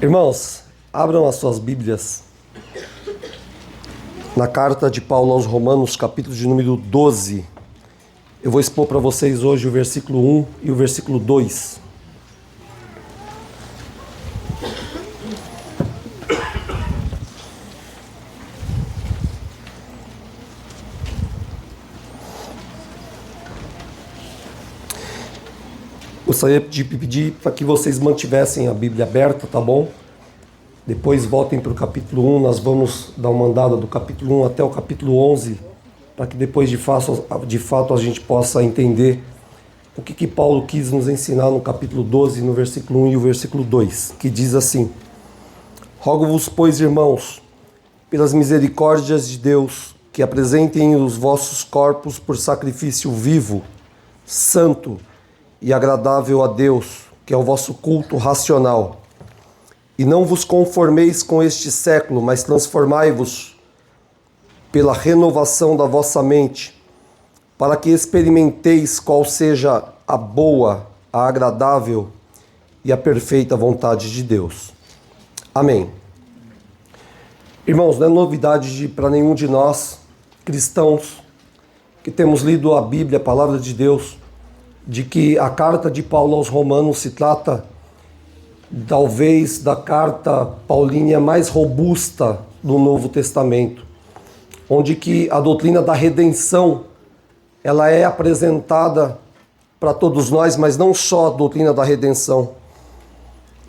Irmãos, abram as suas Bíblias na carta de Paulo aos Romanos, capítulo de número 12. Eu vou expor para vocês hoje o versículo 1 e o versículo 2. Gostaria de pedir para que vocês mantivessem a Bíblia aberta, tá bom? Depois voltem para o capítulo 1, nós vamos dar uma andada do capítulo 1 até o capítulo 11, para que depois de fato a gente possa entender o que Paulo quis nos ensinar no capítulo 12, no versículo 1 e o versículo 2, que diz assim: Rogo-vos, pois, irmãos, pelas misericórdias de Deus, que apresentem os vossos corpos por sacrifício vivo, santo e agradável a Deus, que é o vosso culto racional. E não vos conformeis com este século, mas transformai-vos pela renovação da vossa mente, para que experimenteis qual seja a boa, a agradável e a perfeita vontade de Deus. Amém. Irmãos, não é novidade para nenhum de nós, cristãos, que temos lido a Bíblia, a Palavra de Deus, de que a carta de Paulo aos Romanos se trata, talvez, da carta paulínea mais robusta do Novo Testamento, onde que a doutrina da redenção ela é apresentada para todos nós, mas não só a doutrina da redenção.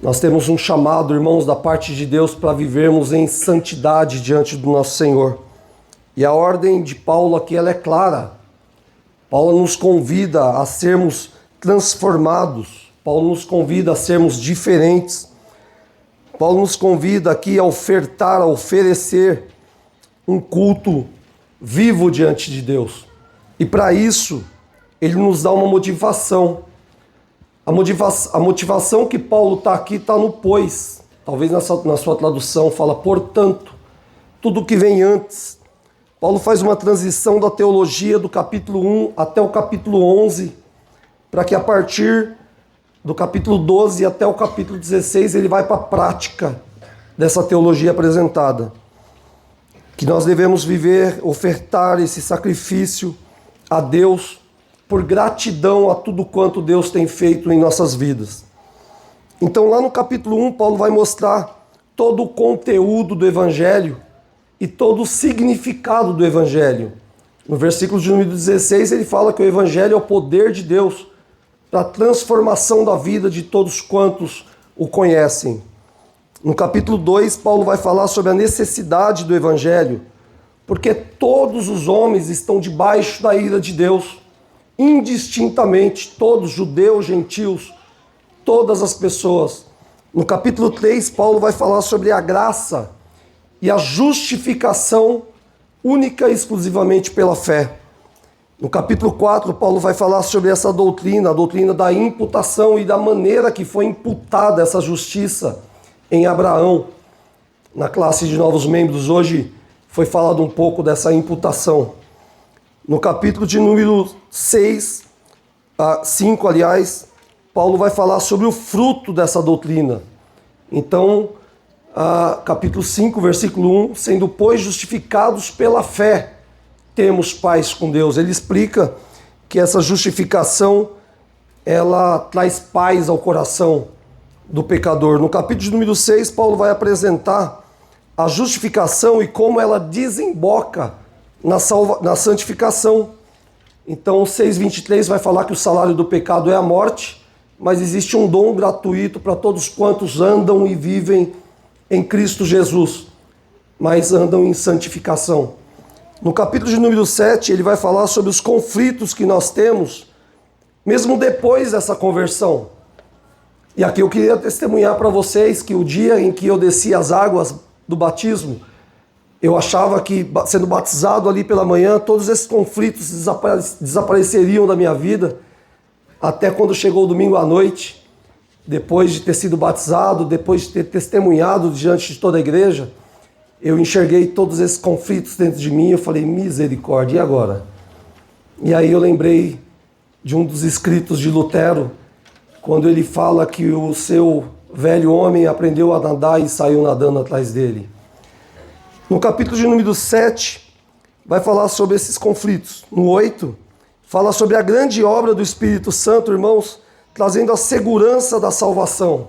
Nós temos um chamado, irmãos, da parte de Deus para vivermos em santidade diante do nosso Senhor. E a ordem de Paulo aqui ela é clara. Paulo nos convida a sermos transformados. Paulo nos convida a sermos diferentes. Paulo nos convida aqui a ofertar, a oferecer um culto vivo diante de Deus. E para isso, ele nos dá uma motivação. A motivação que Paulo está aqui está no pois. Talvez na sua tradução fala, portanto, tudo que vem antes. Paulo faz uma transição da teologia do capítulo 1 até o capítulo 11, para que a partir do capítulo 12 até o capítulo 16 ele vai para a prática dessa teologia apresentada. Que nós devemos viver, ofertar esse sacrifício a Deus por gratidão a tudo quanto Deus tem feito em nossas vidas. Então lá no capítulo 1 Paulo vai mostrar todo o conteúdo do Evangelho e todo o significado do Evangelho. No versículo de número 16 ele fala que o Evangelho é o poder de Deus para a transformação da vida de todos quantos o conhecem. No capítulo 2 Paulo vai falar sobre a necessidade do Evangelho, porque todos os homens estão debaixo da ira de Deus, indistintamente, todos, judeus, gentios, todas as pessoas. No capítulo 3 Paulo vai falar sobre a graça e a justificação única e exclusivamente pela fé. No capítulo 4, Paulo vai falar sobre essa doutrina, a doutrina da imputação e da maneira que foi imputada essa justiça em Abraão. Na classe de novos membros hoje foi falado um pouco dessa imputação. No capítulo de número 5, Paulo vai falar sobre o fruto dessa doutrina. Então, capítulo 5, versículo 1, sendo, pois, justificados pela fé, temos paz com Deus. Ele explica que essa justificação, ela traz paz ao coração do pecador. No capítulo de número 6, Paulo vai apresentar a justificação e como ela desemboca na santificação. Então, o 6:23 vai falar que o salário do pecado é a morte, mas existe um dom gratuito para todos quantos andam e vivem em Cristo Jesus, mas andam em santificação. No capítulo de número 7, ele vai falar sobre os conflitos que nós temos, mesmo depois dessa conversão. E aqui eu queria testemunhar para vocês que o dia em que eu desci as águas do batismo, eu achava que, sendo batizado ali pela manhã, todos esses conflitos desapareceriam da minha vida, até quando chegou o domingo à noite, depois de ter sido batizado, depois de ter testemunhado diante de toda a igreja, eu enxerguei todos esses conflitos dentro de mim, eu falei, misericórdia, e agora? E aí eu lembrei de um dos escritos de Lutero, quando ele fala que o seu velho homem aprendeu a nadar e saiu nadando atrás dele. No capítulo de número 7, vai falar sobre esses conflitos. No 8, fala sobre a grande obra do Espírito Santo, irmãos, trazendo a segurança da salvação.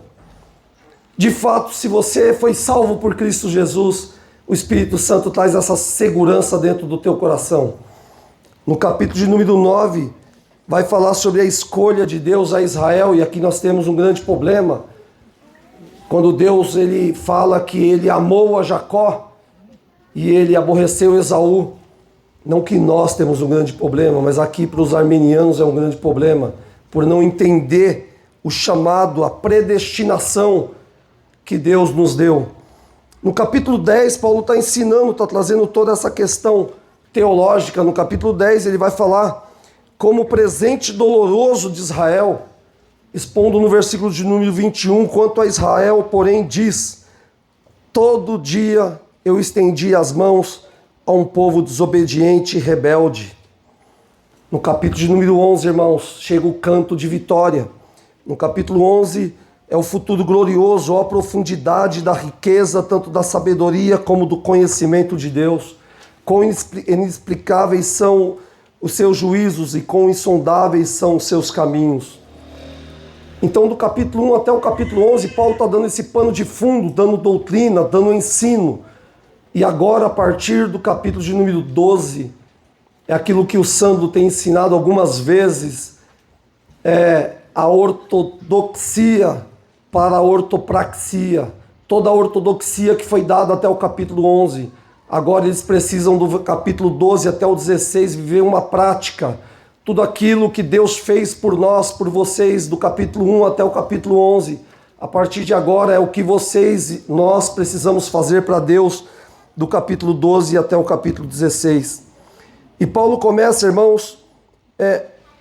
De fato, se você foi salvo por Cristo Jesus, o Espírito Santo traz essa segurança dentro do teu coração. No capítulo de número 9, vai falar sobre a escolha de Deus a Israel, e aqui nós temos um grande problema. Quando Deus ele fala que ele amou a Jacó e ele aborreceu Esaú. Não que nós temos um grande problema, mas aqui para os armenianos é um grande problema, por não entender o chamado, a predestinação que Deus nos deu. No capítulo 10, Paulo está ensinando, está trazendo toda essa questão teológica. No capítulo 10, ele vai falar como presente doloroso de Israel, expondo no versículo de número 21, quanto a Israel, porém, diz: todo dia eu estendi as mãos a um povo desobediente e rebelde. No capítulo de número 11, irmãos, chega o canto de vitória. No capítulo 11, é o futuro glorioso, ó, a profundidade da riqueza, tanto da sabedoria como do conhecimento de Deus. Quão inexplicáveis são os seus juízos e quão insondáveis são os seus caminhos. Então, do capítulo 1 até o capítulo 11, Paulo está dando esse pano de fundo, dando doutrina, dando ensino. E agora, a partir do capítulo de número 12, é aquilo que o Sandro tem ensinado algumas vezes, é a ortodoxia para a ortopraxia. Toda a ortodoxia que foi dada até o capítulo 11. Agora eles precisam do capítulo 12 até o 16 viver uma prática. Tudo aquilo que Deus fez por nós, por vocês, do capítulo 1 até o capítulo 11. A partir de agora é o que vocês, nós precisamos fazer para Deus, do capítulo 12 até o capítulo 16. E Paulo começa, irmãos,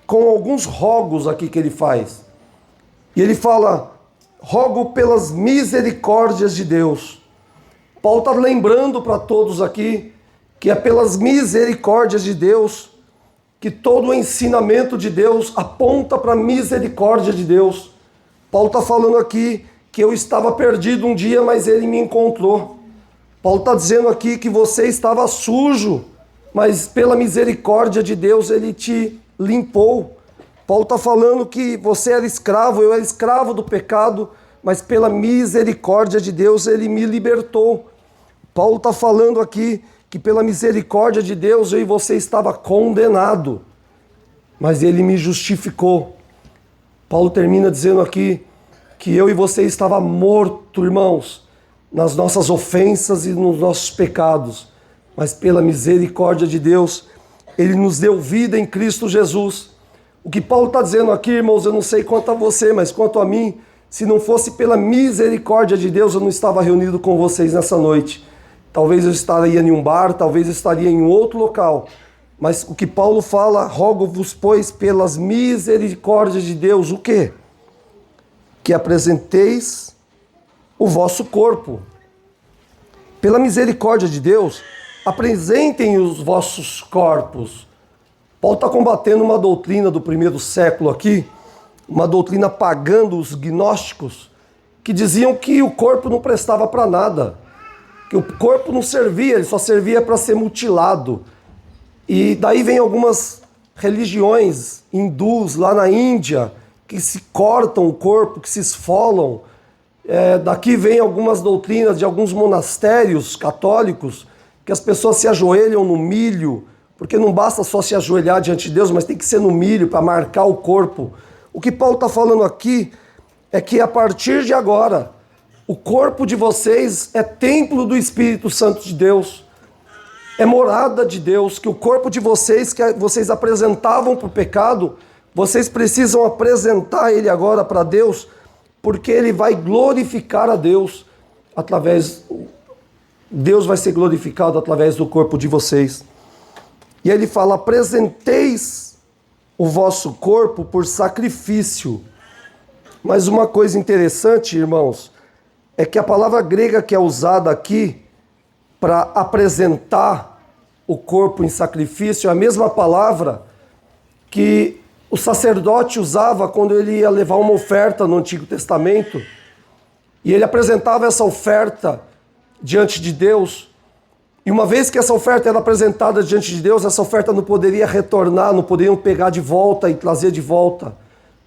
com alguns rogos aqui que ele faz. E ele fala: rogo pelas misericórdias de Deus. Paulo está lembrando para todos aqui que é pelas misericórdias de Deus que todo o ensinamento de Deus aponta para a misericórdia de Deus. Paulo está falando aqui que eu estava perdido um dia, mas ele me encontrou. Paulo está dizendo aqui que você estava sujo, mas pela misericórdia de Deus ele te limpou. Paulo está falando que você era escravo, eu era escravo do pecado, mas pela misericórdia de Deus ele me libertou. Paulo está falando aqui que pela misericórdia de Deus eu e você estava condenado, mas ele me justificou. Paulo termina dizendo aqui que eu e você estava morto, irmãos, nas nossas ofensas e nos nossos pecados, mas pela misericórdia de Deus ele nos deu vida em Cristo Jesus. O que Paulo está dizendo aqui, irmãos, eu não sei quanto a você, mas quanto a mim, se não fosse pela misericórdia de Deus, eu não estava reunido com vocês nessa noite. Talvez eu estaria em um bar, talvez eu estaria em outro local. Mas o que Paulo fala: rogo-vos, pois, pelas misericórdias de Deus, o quê? Que apresenteis o vosso corpo. Pela misericórdia de Deus, apresentem os vossos corpos. Paulo está combatendo uma doutrina do primeiro século aqui, uma doutrina pagã dos gnósticos, que diziam que o corpo não prestava para nada, que o corpo não servia, ele só servia para ser mutilado. E daí vem algumas religiões hindus lá na Índia, que se cortam o corpo, que se esfolam. Daqui vem algumas doutrinas de alguns monastérios católicos, que as pessoas se ajoelham no milho, porque não basta só se ajoelhar diante de Deus, mas tem que ser no milho para marcar o corpo. O que Paulo está falando aqui é que a partir de agora, o corpo de vocês é templo do Espírito Santo de Deus, é morada de Deus, que o corpo de vocês, que vocês apresentavam para o pecado, vocês precisam apresentar ele agora para Deus, porque ele vai glorificar a Deus Deus vai ser glorificado através do corpo de vocês. E ele fala: apresenteis o vosso corpo por sacrifício. Mas uma coisa interessante, irmãos, é que a palavra grega que é usada aqui para apresentar o corpo em sacrifício é a mesma palavra que o sacerdote usava quando ele ia levar uma oferta no Antigo Testamento. E ele apresentava essa oferta diante de Deus. E uma vez que essa oferta era apresentada diante de Deus, essa oferta não poderia retornar, não poderiam pegar de volta e trazer de volta.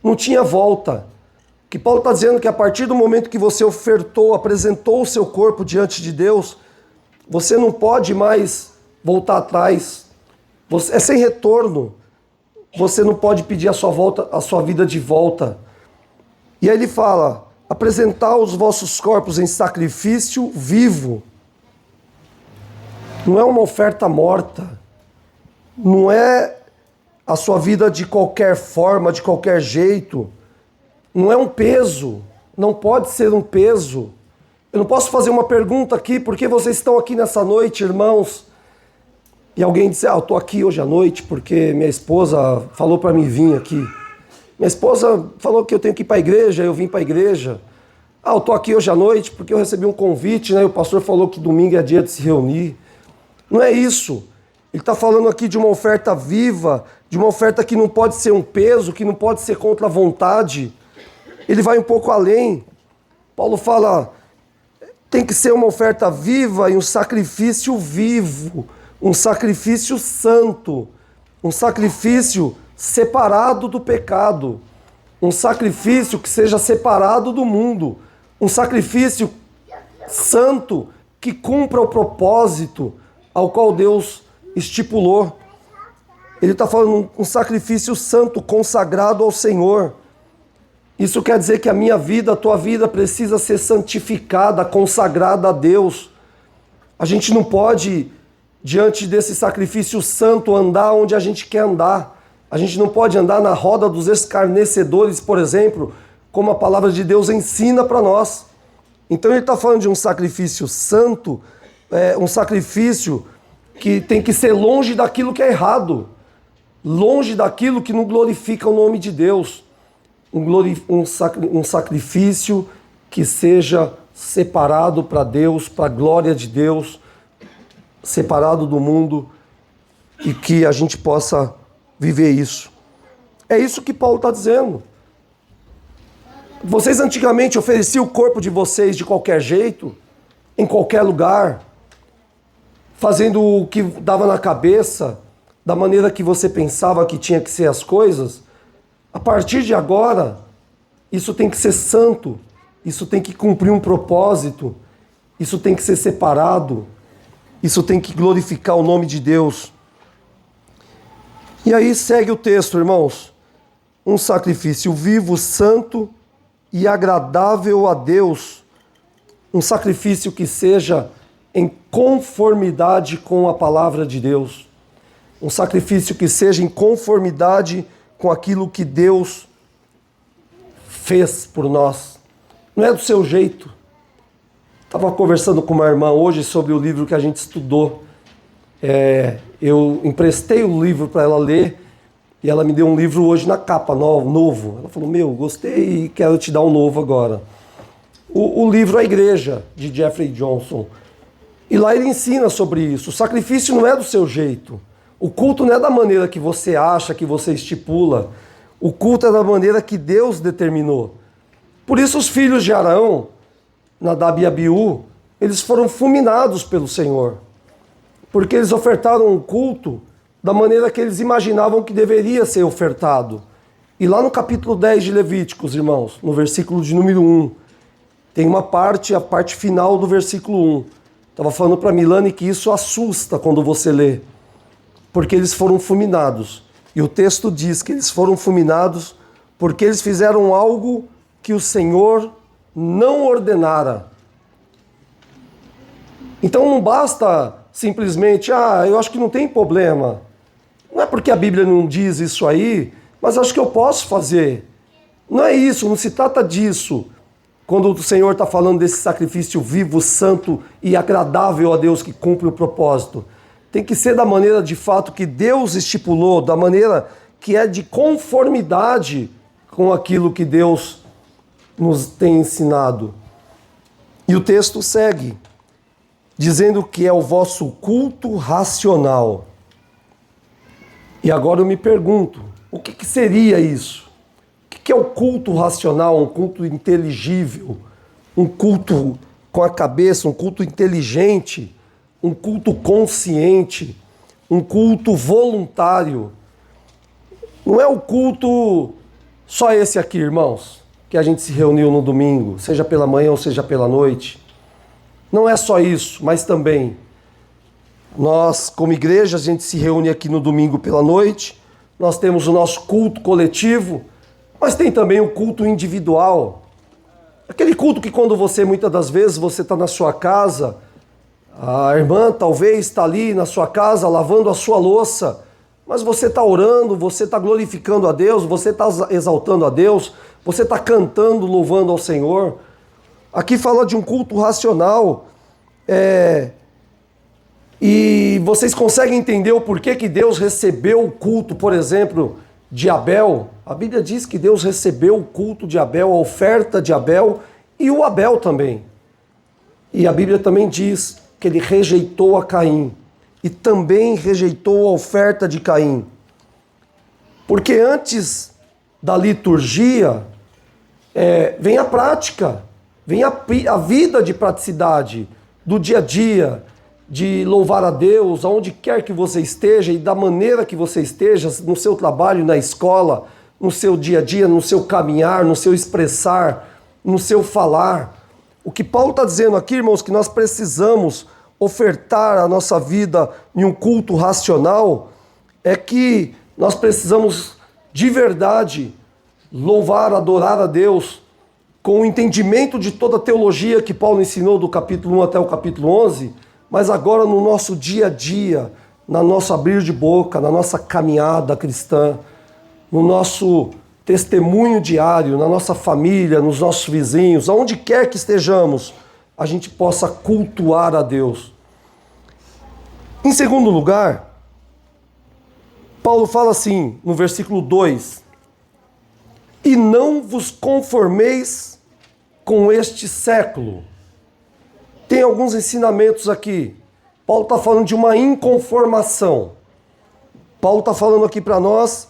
Não tinha volta. O que Paulo está dizendo é que a partir do momento que você ofertou, apresentou o seu corpo diante de Deus, você não pode mais voltar atrás. É sem retorno. Você não pode pedir a sua vida de volta. E aí ele fala, apresentar os vossos corpos em sacrifício vivo. Não é uma oferta morta. Não é a sua vida de qualquer forma, de qualquer jeito. Não é um peso. Não pode ser um peso. Eu não posso fazer uma pergunta aqui, por que vocês estão aqui nessa noite, irmãos? E alguém diz, eu estou aqui hoje à noite porque minha esposa falou para mim vir aqui. Minha esposa falou que eu tenho que ir para a igreja, eu vim para a igreja. Eu estou aqui hoje à noite porque eu recebi um convite, né? E o pastor falou que domingo é dia de se reunir. Não é isso. Ele está falando aqui de uma oferta viva, de uma oferta que não pode ser um peso, que não pode ser contra a vontade. Ele vai um pouco além. Paulo fala, tem que ser uma oferta viva e um sacrifício vivo, um sacrifício santo, um sacrifício separado do pecado, um sacrifício que seja separado do mundo, um sacrifício santo que cumpra o propósito ao qual Deus estipulou. Ele está falando um sacrifício santo, consagrado ao Senhor. Isso quer dizer que a minha vida, a tua vida precisa ser santificada, consagrada a Deus. A gente não pode, diante desse sacrifício santo, andar onde a gente quer andar. A gente não pode andar na roda dos escarnecedores, por exemplo, como a palavra de Deus ensina para nós. Então ele está falando de um sacrifício santo, um sacrifício que tem que ser longe daquilo que é errado, longe daquilo que não glorifica o nome de Deus. Um sacrifício que seja separado para Deus, para a glória de Deus, separado do mundo, e que a gente possa viver isso. É isso que Paulo está dizendo. Vocês antigamente ofereciam o corpo de vocês de qualquer jeito, em qualquer lugar, fazendo o que dava na cabeça, da maneira que você pensava que tinha que ser as coisas. A partir de agora, isso tem que ser santo, isso tem que cumprir um propósito, isso tem que ser separado, isso tem que glorificar o nome de Deus. E aí segue o texto, irmãos. Um sacrifício vivo, santo e agradável a Deus. Um sacrifício que seja em conformidade com a palavra de Deus. Um sacrifício que seja em conformidade com aquilo que Deus fez por nós. Não é do seu jeito. Estava conversando com uma irmã hoje sobre o livro que a gente estudou. Eu emprestei o livro para ela ler e ela me deu um livro hoje na capa, novo. Ela falou, gostei e quero te dar um novo agora. O livro A Igreja, de Jeffrey Johnson. E lá ele ensina sobre isso. O sacrifício não é do seu jeito. O culto não é da maneira que você acha, que você estipula. O culto é da maneira que Deus determinou. Por isso os filhos de Arão, Nadab e Abiú, eles foram fulminados pelo Senhor. Porque eles ofertaram um culto da maneira que eles imaginavam que deveria ser ofertado. E lá no capítulo 10 de Levíticos, irmãos, no versículo de número 1, tem uma parte, a parte final do versículo 1. Estava falando para Milane que isso assusta quando você lê. Porque eles foram fulminados. E o texto diz que eles foram fulminados porque eles fizeram algo que o Senhor não ordenara. Então não basta simplesmente, eu acho que não tem problema. Não é porque a Bíblia não diz isso aí, mas acho que eu posso fazer. Não é isso, não se trata disso. Quando o Senhor está falando desse sacrifício vivo, santo e agradável a Deus que cumpre o propósito. Tem que ser da maneira de fato que Deus estipulou, da maneira que é de conformidade com aquilo que Deus nos tem ensinado. E o texto segue, dizendo que é o vosso culto racional. E agora eu me pergunto, o que seria isso? O que é o culto racional, um culto inteligível, um culto com a cabeça, um culto inteligente, um culto consciente, um culto voluntário. Não é o culto só esse aqui, irmãos, que a gente se reuniu no domingo, seja pela manhã ou seja pela noite. Não é só isso, mas também nós, como igreja, a gente se reúne aqui no domingo pela noite, nós temos o nosso culto coletivo, mas tem também o culto individual. Aquele culto que quando você, muitas das vezes, você está na sua casa, a irmã talvez está ali na sua casa lavando a sua louça, mas você está orando, você está glorificando a Deus, você está exaltando a Deus, você está cantando, louvando ao Senhor. Aqui fala de um culto racional, e vocês conseguem entender o porquê que Deus recebeu o culto, por exemplo, de Abel? A Bíblia diz que Deus recebeu o culto de Abel, a oferta de Abel e o Abel também. E a Bíblia também diz que ele rejeitou a Caim e também rejeitou a oferta de Caim. Porque antes da liturgia vem a prática, vem a vida de praticidade do dia a dia, de louvar a Deus, aonde quer que você esteja e da maneira que você esteja, no seu trabalho, na escola, no seu dia a dia, no seu caminhar, no seu expressar, no seu falar. O que Paulo está dizendo aqui, irmãos, que nós precisamos ofertar a nossa vida em um culto racional, é que nós precisamos de verdade louvar, adorar a Deus com o entendimento de toda a teologia que Paulo ensinou do capítulo 1 até o capítulo 11, mas agora no nosso dia a dia, no nosso abrir de boca, na nossa caminhada cristã, no nosso testemunho diário, na nossa família, nos nossos vizinhos, aonde quer que estejamos, a gente possa cultuar a Deus. Em segundo lugar, Paulo fala assim, no versículo 2, e não vos conformeis com este século. Tem alguns ensinamentos aqui. Paulo está falando de uma inconformação. Paulo está falando aqui para nós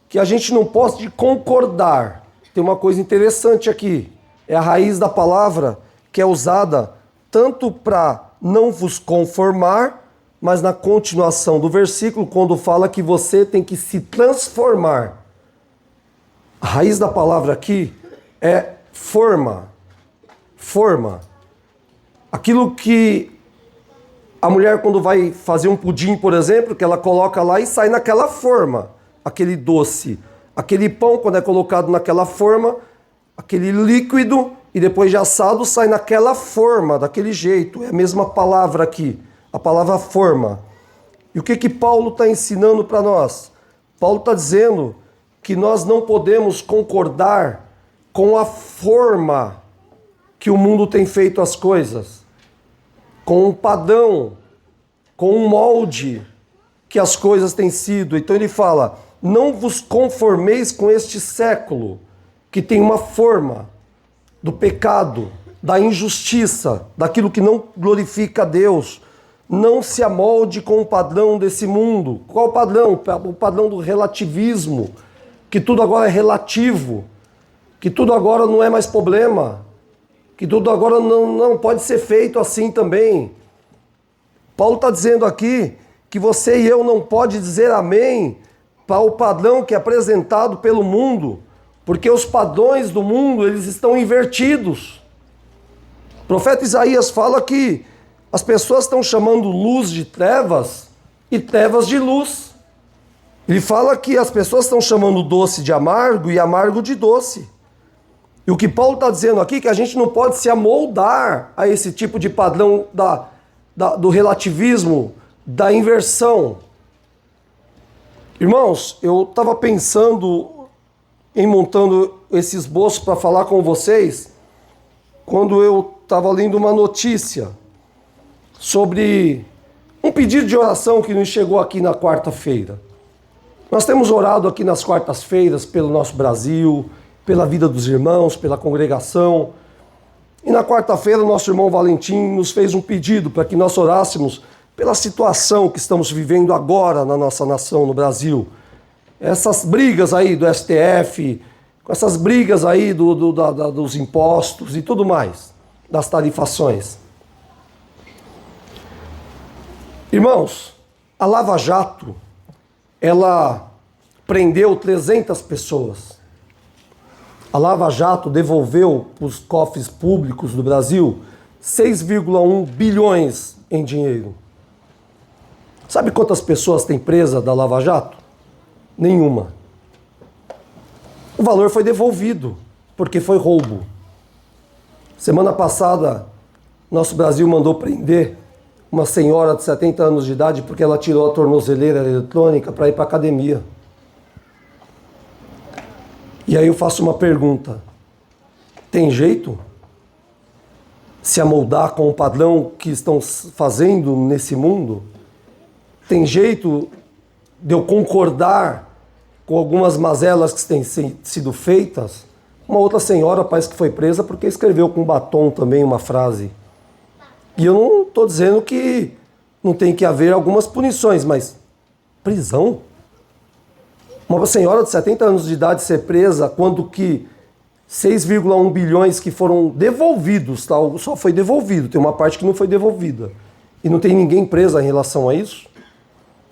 que a gente não pode concordar. Tem uma coisa interessante aqui. É a raiz da palavra que é usada tanto para não vos conformar, mas na continuação do versículo, quando fala que você tem que se transformar. A raiz da palavra aqui é forma. Forma. Aquilo que a mulher, quando vai fazer um pudim, por exemplo, que ela coloca lá e sai naquela forma, aquele doce. Aquele pão, quando é colocado naquela forma, aquele líquido, e depois de assado, sai naquela forma, daquele jeito. É a mesma palavra aqui, a palavra forma. E o que Paulo está ensinando para nós? Paulo está dizendo que nós não podemos concordar com a forma que o mundo tem feito as coisas, com um padrão, com um molde que as coisas têm sido. Então ele fala, não vos conformeis com este século, que tem uma forma do pecado, da injustiça, daquilo que não glorifica a Deus. Não se amolde com o padrão desse mundo. Qual o padrão? O padrão do relativismo, que tudo agora é relativo, que tudo agora não é mais problema, que tudo agora não pode ser feito assim também. Paulo está dizendo aqui que você e eu não pode dizer amém para o padrão que é apresentado pelo mundo, porque os padrões do mundo, eles estão invertidos. O profeta Isaías fala que as pessoas estão chamando luz de trevas e trevas de luz. Ele fala que as pessoas estão chamando doce de amargo e amargo de doce. E o que Paulo está dizendo aqui é que a gente não pode se amoldar a esse tipo de padrão do relativismo, da inversão. Irmãos, eu estava pensando em montando esse esboço para falar com vocês, quando eu estava lendo uma notícia sobre um pedido de oração que nos chegou aqui na quarta-feira. Nós temos orado aqui nas quartas-feiras pelo nosso Brasil, pela vida dos irmãos, pela congregação. E na quarta-feira, nosso irmão Valentim nos fez um pedido para que nós orássemos pela situação que estamos vivendo agora na nossa nação, no Brasil. Essas brigas aí do STF, com essas brigas aí dos impostos e tudo mais. das tarifações. Irmãos, a Lava Jato, ela prendeu 300 pessoas. A Lava Jato devolveu para os cofres públicos do Brasil 6,1 bilhões em dinheiro. Sabe quantas pessoas tem presa da Lava Jato? Nenhuma. O valor foi devolvido, porque foi roubo. Semana passada, nosso Brasil mandou prender uma senhora de 70 anos de idade porque ela tirou a tornozeleira eletrônica para ir para a academia. E aí eu faço uma pergunta. Tem jeito? Se amoldar com o padrão que estão fazendo nesse mundo? Tem jeito de eu concordar com algumas mazelas que têm sido feitas? Uma outra senhora parece que foi presa porque escreveu com batom também uma frase. E eu não estou dizendo que não tem que haver algumas punições, mas prisão? Uma senhora de 70 anos de idade ser presa quando que 6,1 bilhões que foram devolvidos, tá? Só foi devolvido, tem uma parte que não foi devolvida. E não tem ninguém preso em relação a isso?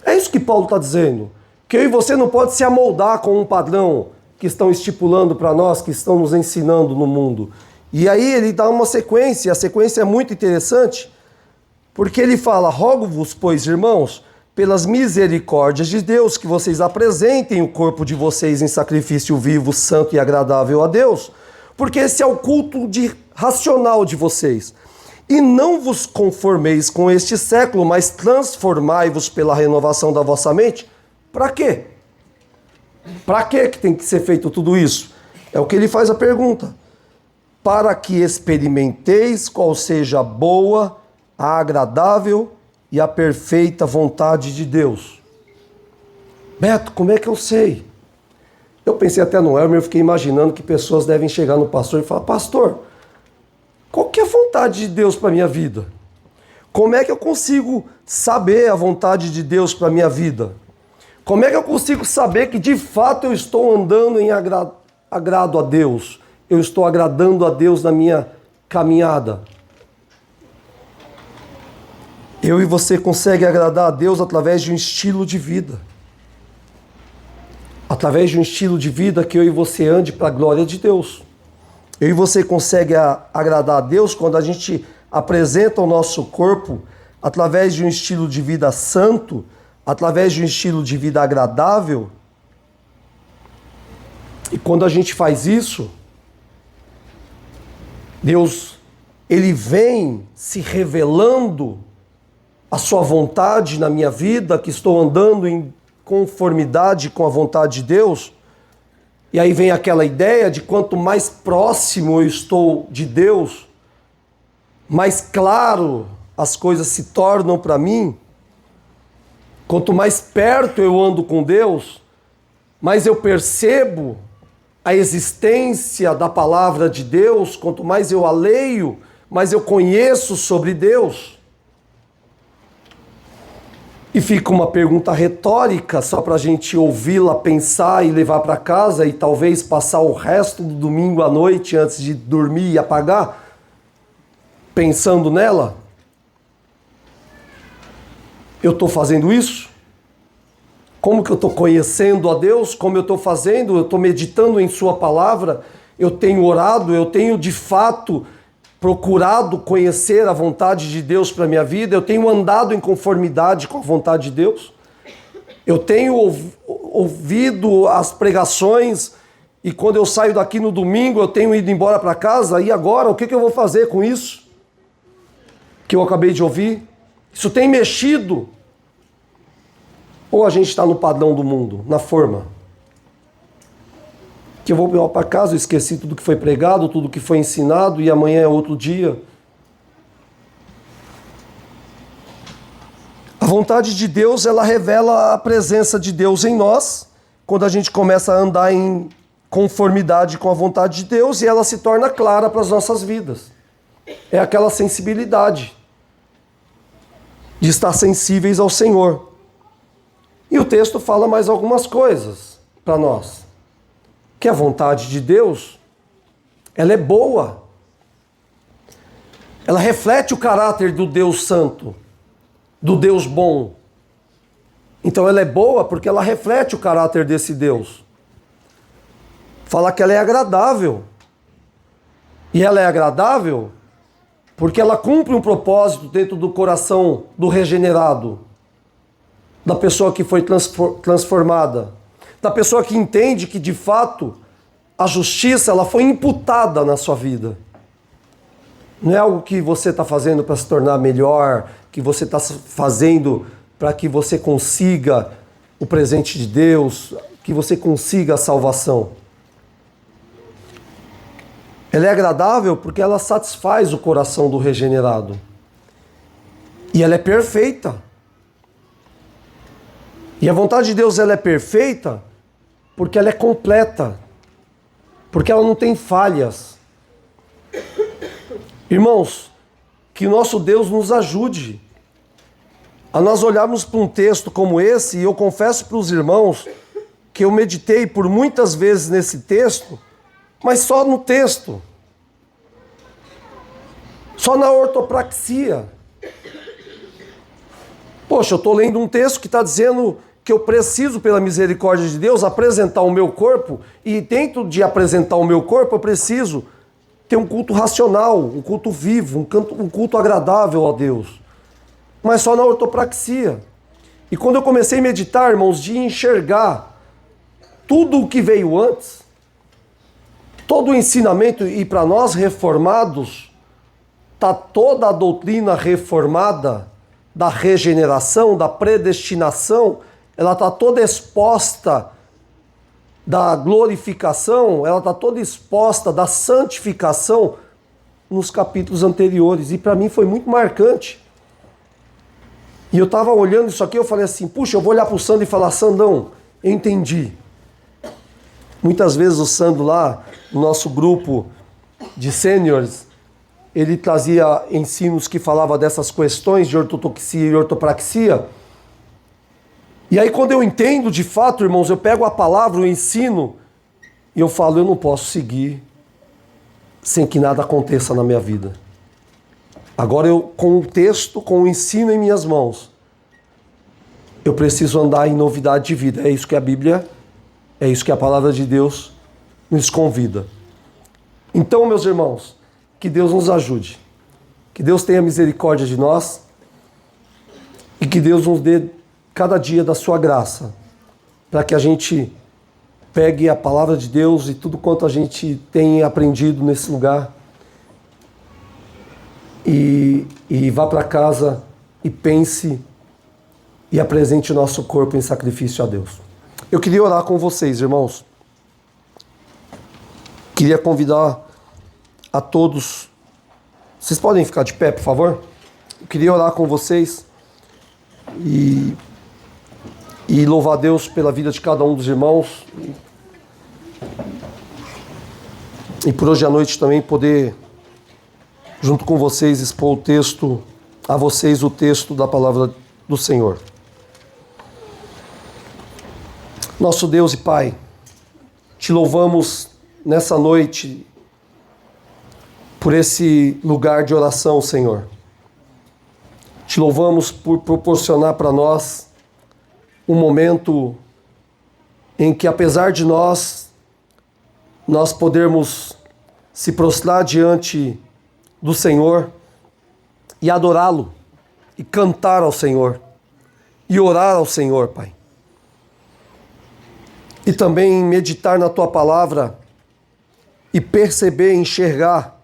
É isso que Paulo está dizendo. Que eu e você não pode se amoldar com um padrão que estão estipulando para nós, que estão nos ensinando no mundo. E aí ele dá uma sequência, a sequência é muito interessante, porque ele fala: rogo-vos, pois, irmãos, pelas misericórdias de Deus, que vocês apresentem o corpo de vocês em sacrifício vivo, santo e agradável a Deus, porque esse é o culto racional de vocês. E não vos conformeis com este século, mas transformai-vos pela renovação da vossa mente. Para quê? Para que tem que ser feito tudo isso? É o que ele faz a pergunta. Para que experimenteis qual seja a boa, a agradável e a perfeita vontade de Deus. Beto, como é que eu sei? Eu pensei até no Elmer, eu fiquei imaginando que pessoas devem chegar no pastor e falar: pastor, qual que é a vontade de Deus para a minha vida? Como é que eu consigo saber a vontade de Deus para a minha vida? Como é que eu consigo saber que de fato eu estou andando em agrado a Deus? Eu estou agradando a Deus na minha caminhada? Eu e você conseguem agradar a Deus através de um estilo de vida. Através de um estilo de vida que eu e você ande para a glória de Deus. Eu e você consegue agradar a Deus quando a gente apresenta o nosso corpo através de um estilo de vida santo, através de um estilo de vida agradável. E quando a gente faz isso, Deus, Ele vem se revelando a sua vontade na minha vida, que estou andando em conformidade com a vontade de Deus. E aí vem aquela ideia de quanto mais próximo eu estou de Deus, mais claro as coisas se tornam para mim. Quanto mais perto eu ando com Deus, mais eu percebo a existência da palavra de Deus. Quanto mais eu a leio, mais eu conheço sobre Deus. E fica uma pergunta retórica, só para a gente ouvi-la, pensar e levar para casa e talvez passar o resto do domingo à noite antes de dormir e apagar, pensando nela. Eu estou fazendo isso? Como que eu estou conhecendo a Deus? Como eu estou fazendo? Eu estou meditando em Sua palavra? Eu tenho orado? Eu tenho de fato procurado conhecer a vontade de Deus para a minha vida? Eu tenho andado em conformidade com a vontade de Deus? Eu tenho ouvido as pregações e quando eu saio daqui no domingo eu tenho ido embora para casa? E agora, o que eu vou fazer com isso que eu acabei de ouvir? Isso tem mexido? Ou a gente está no padrão do mundo, na forma? Que eu vou para casa, eu esqueci tudo que foi pregado, tudo que foi ensinado e amanhã é outro dia. A vontade de Deus, ela revela a presença de Deus em nós, quando a gente começa a andar em conformidade com a vontade de Deus e ela se torna clara para as nossas vidas. É aquela sensibilidade de estar sensíveis ao Senhor. E o texto fala mais algumas coisas para nós. Que a vontade de Deus, ela é boa. Ela reflete o caráter do Deus Santo, do Deus bom. Então ela é boa porque ela reflete o caráter desse Deus. Fala que ela é agradável. E ela é agradável porque ela cumpre um propósito dentro do coração do regenerado, da pessoa que foi transformada, da pessoa que entende que de fato a justiça ela foi imputada na sua vida. Não é algo que você está fazendo para se tornar melhor, que você está fazendo para que você consiga o presente de Deus, que você consiga a salvação. Ela é agradável porque ela satisfaz o coração do regenerado. E ela é perfeita. E a vontade de Deus ela é perfeita porque ela é completa. Porque ela não tem falhas. Irmãos, que o nosso Deus nos ajude a nós olharmos para um texto como esse, e eu confesso para os irmãos que eu meditei por muitas vezes nesse texto, mas só no texto, só na ortopraxia. Poxa, eu estou lendo um texto que está dizendo que eu preciso, pela misericórdia de Deus, apresentar o meu corpo, e dentro de apresentar o meu corpo eu preciso ter um culto racional, um culto vivo, um culto agradável a Deus. Mas só na ortopraxia. E quando eu comecei a meditar, irmãos, de enxergar tudo o que veio antes, todo o ensinamento, e para nós reformados, está toda a doutrina reformada da regeneração, da predestinação, ela está toda exposta da glorificação, ela está toda exposta da santificação nos capítulos anteriores. E para mim foi muito marcante. E eu estava olhando isso aqui, eu falei assim, puxa, eu vou olhar para o Sandro e falar, Sandão, eu entendi. Muitas vezes o Sandro lá, no nosso grupo de sêniores, ele trazia ensinos que falavam dessas questões de ortodoxia e ortopraxia. E aí quando eu entendo de fato, irmãos, eu pego a palavra, o ensino, e eu falo, eu não posso seguir sem que nada aconteça na minha vida. Agora eu, com o texto, com o ensino em minhas mãos, eu preciso andar em novidade de vida. É isso que a Bíblia, é isso que a palavra de Deus nos convida. Então, meus irmãos, que Deus nos ajude. Que Deus tenha misericórdia de nós e que Deus nos dê cada dia da sua graça, para que a gente pegue a palavra de Deus e tudo quanto a gente tem aprendido nesse lugar e vá para casa e pense e apresente o nosso corpo em sacrifício a Deus. Eu queria orar com vocês, irmãos. Queria convidar a todos. Vocês podem ficar de pé, por favor? Eu queria orar com vocês e louvar a Deus pela vida de cada um dos irmãos. E por hoje à noite também poder, junto com vocês, expor o texto, a vocês o texto da palavra do Senhor. Nosso Deus e Pai, te louvamos nessa noite por esse lugar de oração, Senhor. Te louvamos por proporcionar para nós um momento em que, apesar de nós podermos se prostrar diante do Senhor e adorá-lo, e cantar ao Senhor, e orar ao Senhor, Pai. E também meditar na Tua Palavra e perceber, enxergar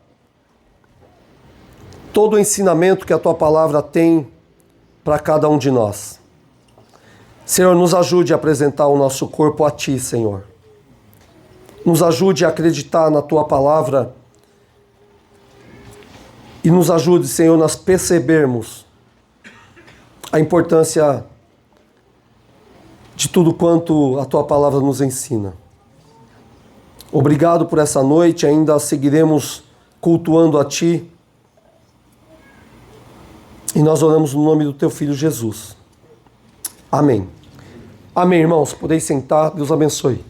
todo o ensinamento que a Tua Palavra tem para cada um de nós. Senhor, nos ajude a apresentar o nosso corpo a Ti, Senhor. Nos ajude a acreditar na Tua Palavra e nos ajude, Senhor, nós percebermos a importância de tudo quanto a Tua Palavra nos ensina. Obrigado por essa noite, ainda seguiremos cultuando a Ti. E nós oramos no nome do Teu Filho Jesus. Amém. Amém, irmãos. Podeis sentar. Deus abençoe.